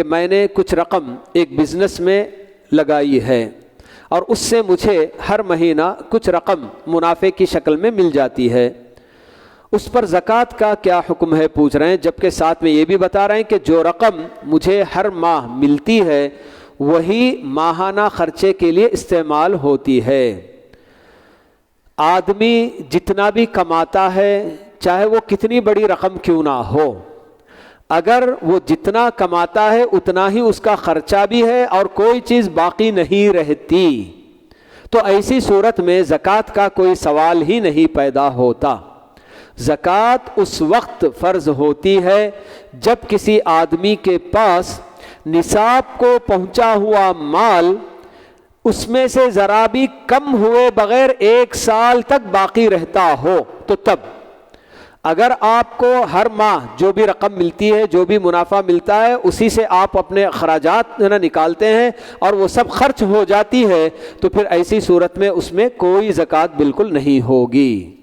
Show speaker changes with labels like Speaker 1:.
Speaker 1: میں نے کچھ رقم ایک بزنس میں لگائی ہے اور اس سے مجھے ہر مہینہ کچھ رقم منافع کی شکل میں مل جاتی ہے، اس پر زکوٰۃ کا کیا حکم ہے پوچھ رہے ہیں، جبکہ ساتھ میں یہ بھی بتا رہے ہیں کہ جو رقم مجھے ہر ماہ ملتی ہے وہی ماہانہ خرچے کے لیے استعمال ہوتی ہے۔ آدمی جتنا بھی کماتا ہے چاہے وہ کتنی بڑی رقم کیوں نہ ہو، اگر وہ جتنا کماتا ہے اتنا ہی اس کا خرچہ بھی ہے اور کوئی چیز باقی نہیں رہتی، تو ایسی صورت میں زکوٰۃ کا کوئی سوال ہی نہیں پیدا ہوتا۔ زکوٰۃ اس وقت فرض ہوتی ہے جب کسی آدمی کے پاس نصاب کو پہنچا ہوا مال اس میں سے ذرا بھی کم ہوئے بغیر 1 سال تک باقی رہتا ہو، تو تب اگر آپ کو ہر ماہ جو بھی رقم ملتی ہے، جو بھی منافع ملتا ہے، اسی سے آپ اپنے اخراجات نکالتے ہیں اور وہ سب خرچ ہو جاتی ہے، تو پھر ایسی صورت میں اس میں کوئی زکوٰۃ بالکل نہیں ہوگی۔